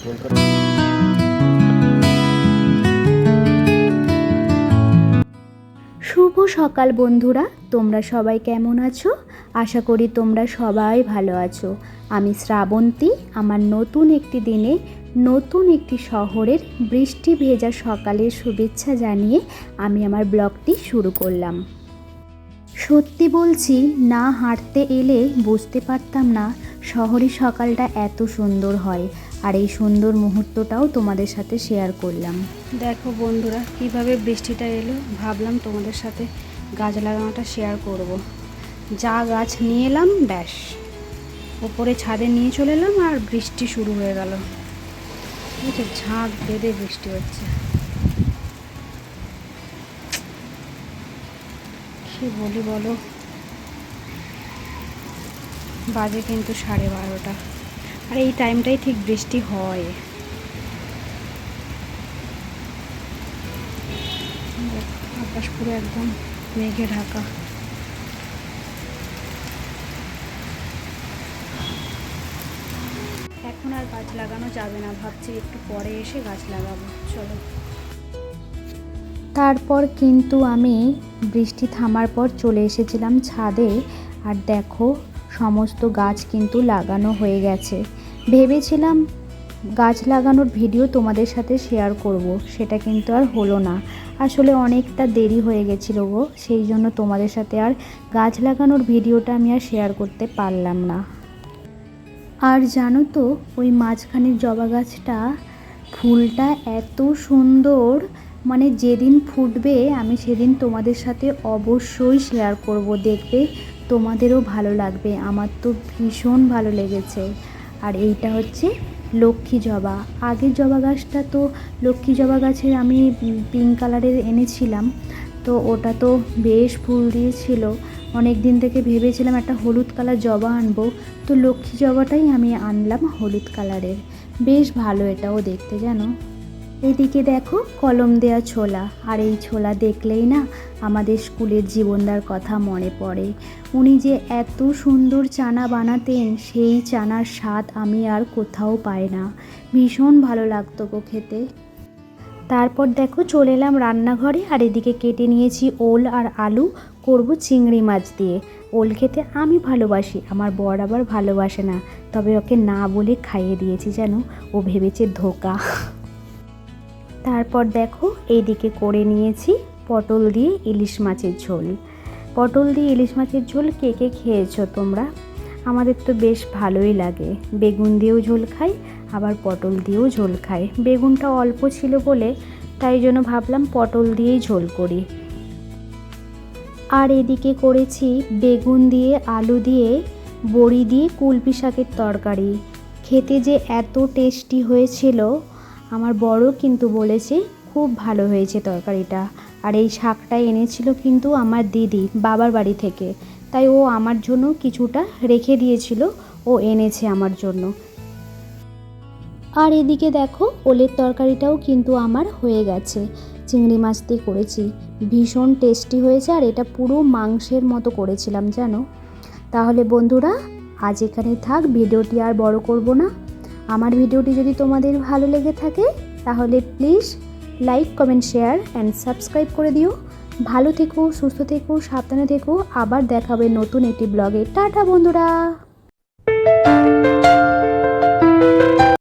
শুভ সকাল বন্ধুরা, তোমরা সবাই কেমন আছো? আশা করি তোমরা সবাই ভালো আছো। আমি শ্রাবন্তী। আমার নতুন একটি দিনে নতুন একটি শহরের বৃষ্টি ভেজা সকালের শুভেচ্ছা জানিয়ে আমি আমার ব্লগটি শুরু করলাম। সত্যি বলছি, না হাঁটতে এলে বুঝতে পারতাম না শহরের সকালটা এত সুন্দর হয়। আর এই সুন্দর মুহূর্তটাও তোমাদের সাথে শেয়ার করলাম। দেখো বন্ধুরা, কিভাবে বৃষ্টিটা এলো। ভাবলাম তোমাদের সাথে গাছ লাগানোটা শেয়ার করব। যা গাছ নিয়ে এলাম, ব্যাস ওপরে ছাদে নিয়ে চলে এলাম আর বৃষ্টি শুরু হয়ে গেল। বুঝছো, ঝাঁক বেঁধে বৃষ্টি হচ্ছে। কি বলি বলো, বাজে কিন্তু 12:30। আর এই টাইমটাই ঠিক বৃষ্টি হয়। আকাশ পুরো একদম মেঘে ঢাকা। এখন আর গাছ লাগানো যাবে না, ভাবছি একটু পরে এসে গাছ লাগাবো। চলো। তারপর কিন্তু আমি বৃষ্টি থামার পর চলে এসেছিলাম ছাদে। আর দেখো, সমস্ত গাছ কিন্তু লাগানো হয়ে গেছে। ভেবেছিলাম গাছ লাগানোর ভিডিও তোমাদের সাথে শেয়ার করব, সেটা কিন্তু আর হলো না। আসলে অনেকটা দেরি হয়ে গেছিলো গো, সেই জন্য তোমাদের সাথে আর গাছ লাগানোর ভিডিওটা আমি আর শেয়ার করতে পারলাম না। আর জানো তো, ওই মাঝখানের জবা গাছটা ফুলটা এত সুন্দর, মানে যেদিন ফুটবে আমি সেদিন তোমাদের সাথে অবশ্যই শেয়ার করব। দেখবে তোমাদেরও ভালো লাগবে, আমার তো ভীষণ ভালো লেগেছে। আর এইটা হচ্ছে লক্ষ্মী জবা। আগের জবা গাছটা তো লক্ষ্মী জবা গাছের আমি পিঙ্ক কালারের এনেছিলাম, তো ওটা তো বেশ ফুল দিয়েছিল। অনেক দিন থেকে ভেবেছিলাম একটা হলুদ কালার জবা আনবো, তো লক্ষ্মী জবাটাই আমি আনলাম হলুদ কালারের। বেশ ভালো এটাও দেখতে, জানো। এদিকে দেখো কলম দেয়া ছোলা। আর এই ছোলা দেখলেই না আমাদের স্কুলের জীবনদার কথা মনে পড়ে। উনি যে এত সুন্দর চানা বানাতেন, সেই চানার স্বাদ আমি আর কোথাও পাই না। ভীষণ ভালো লাগতো গো খেতে। তারপর দেখো চলে এলাম রান্নাঘরে। আর এদিকে কেটে নিয়েছি ওল আর আলু, করব চিংড়ি মাছ দিয়ে। ওল খেতে আমি ভালোবাসি, আমার বর আবার ভালোবাসে না, তবে ওকে না বলে খাইয়ে দিয়েছি, যেন ও ভেবেছে ধোকা। তারপর দেখো এইদিকে করে নিয়েছি পটল দিয়ে ইলিশ মাছের ঝোল। পটল দিয়ে ইলিশ মাছের ঝোল কে কে খেয়েছো তোমরা? আমাদের তো বেশ ভালোই লাগে। বেগুন দিয়েও ঝোল খাই, আবার পটল দিয়েও ঝোল খাই। বেগুনটা অল্প ছিল বলে তাই জন্য ভাবলাম পটল দিয়েই ঝোল করি। আর এদিকে করেছি বেগুন দিয়ে আলু দিয়ে বড়ি দিয়ে কুলপি শাকের তরকারি। খেতে যে এত টেস্টি হয়েছিল, আমার বড়ও কিন্তু বলেছে খুব ভালো হয়েছে তরকারিটা। আর এই শাকটা এনেছিল কিন্তু আমার দিদি বাবার বাড়ি থেকে, তাই ও আমার জন্য কিছুটা রেখে দিয়েছিল, ও এনেছে আমার জন্য। আর এদিকে দেখো ওলের তরকারিটাও কিন্তু আমার হয়ে গেছে। চিংড়ি মাছ দিয়ে করেছি, ভীষণ টেস্টি হয়েছে। আর এটা পুরো মাংসের মতো করেছিলাম, জানো। তাহলে বন্ধুরা আজ এখানে থাক, ভিডিওটি আর বড় করব না। আমার ভিডিওটি যদি তোমাদের ভালো লেগে থাকে তাহলে please like, comment, share and subscribe করে দিও। ভালো থেকো, সুস্থ থেকো, সাবধানে থেকো। আবার দেখাবে নতুন একটি ব্লগে। টাটা বন্ধুরা।